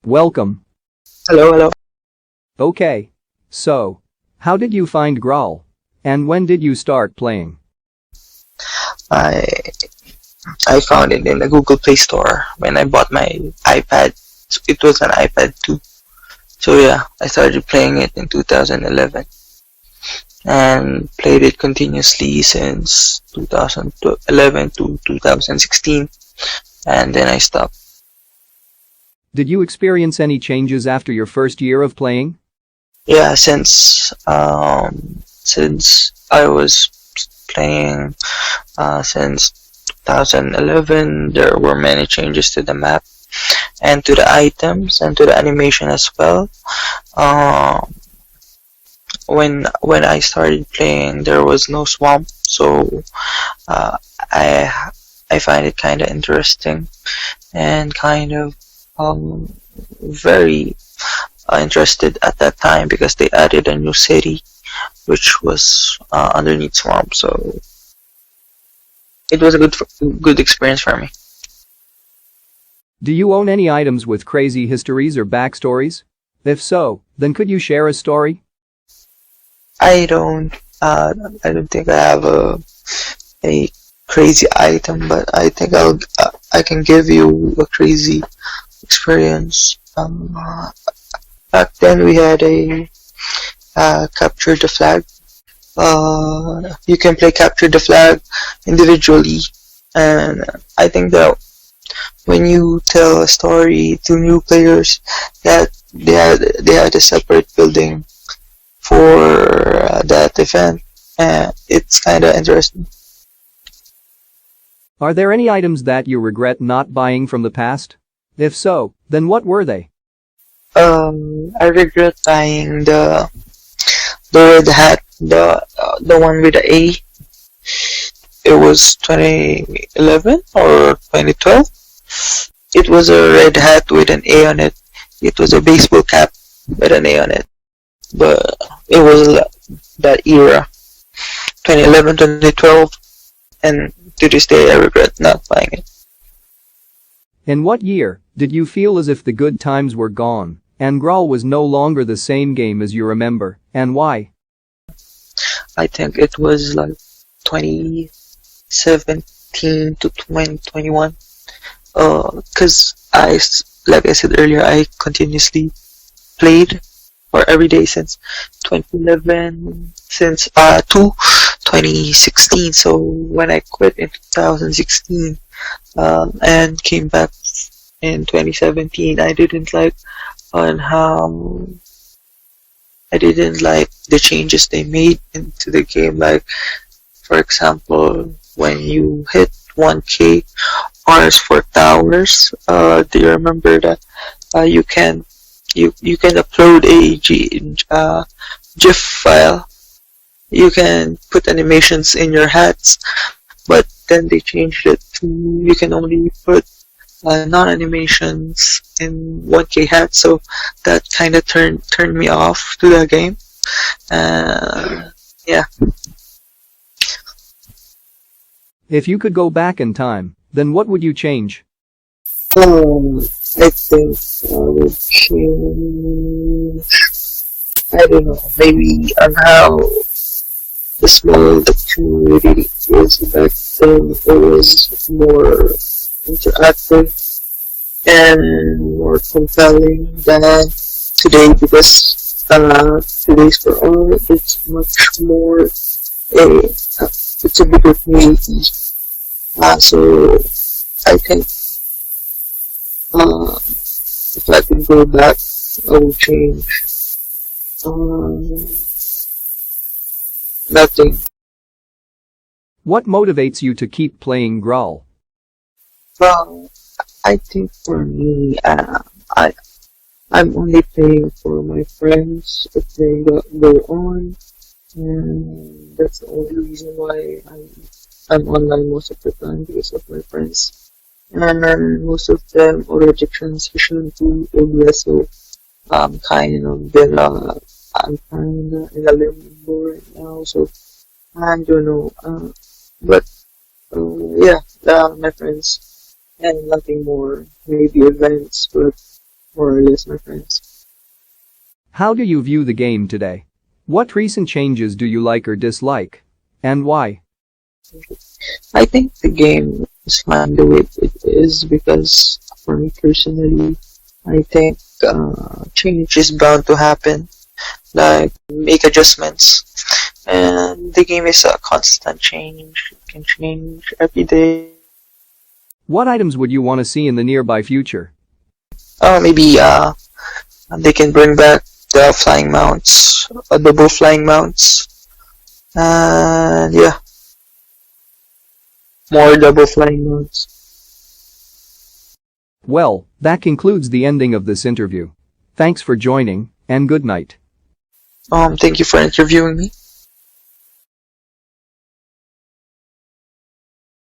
Welcome. Hello, hello. Okay. So, how did you find Graal? And when did you start playing? I I found it in the Google Play Store when I bought my iPad. It was an iPad 2. So yeah, I started playing it in 2011 and played it continuously since 2011 to 2016, and then I stopped. Did you experience any changes after your first year of playing? Yeah, since I was playing since 2011, there were many changes to the map and to the items and to the animation as well. Um, when I started playing, there was no swamp, so uh, I I find it kind of interesting and kind of um, very interested at that time because they added a new city which was underneath swamp, so it was a good experience for me. Do you own any items with crazy histories or backstories? If so, then could you share a story? I don't I don't think I have a crazy item, but I think I can give you a crazy experience. Back then we had a capture the flag. You can play capture the flag individually, and I think that when you tell a story to new players, that they had a separate building for that event, and it's kind of interesting. Are there any items that you regret not buying from the past? If so, then what were they? I regret buying the red hat, the one with the A. It was 2011 or 2012. It was a red hat with an A on it. It was a baseball cap with an A on it. But it was that era, 2011, 2012, and to this day I regret not buying it. In what year did you feel as if the good times were gone and Graal was no longer the same game as you remember, and why? I think it was like 2017 to 2021. Cause like I said earlier, I continuously played for every day since 2011, since to 2016. So when I quit in 2016, and came back in 2017, I didn't like the changes they made into the game. Like, for example, when you hit 1K Rs for towers, do you remember that you can upload a GIF file. You can put animations in your hats, but then they changed it to you can only put non-animations in 1K hats. So that kind of turned me off to the game. Yeah. If you could go back in time, then what would you change? I think I would change. I don't know. Maybe on how the small the community is back then. It was more interactive and more compelling than today because today's for all it's much more it's a bigger community. So I think if I could go back, I would change nothing. What motivates you to keep playing Graal? Well, I think for me, I'm only playing for my friends if they go on, and that's the only reason why I'm online most of the time because of my friends. And then most of them already transitioned to OBS, so I'm kind of in a limbo right now, so I don't know. But yeah, my friends and nothing more. Maybe events, but more or less, my friends. How do you view the game today? What recent changes do you like or dislike? And why? I think the game is fine the way it is because for me personally, I think change is bound to happen. Like make adjustments, and the game is a constant change. It can change every day. What items would you want to see in the nearby future? Maybe they can bring back the flying mounts, double flying mounts, and yeah, more double flying mounts. Well, that concludes the ending of this interview. Thanks for joining, and good night. Thank you for interviewing me.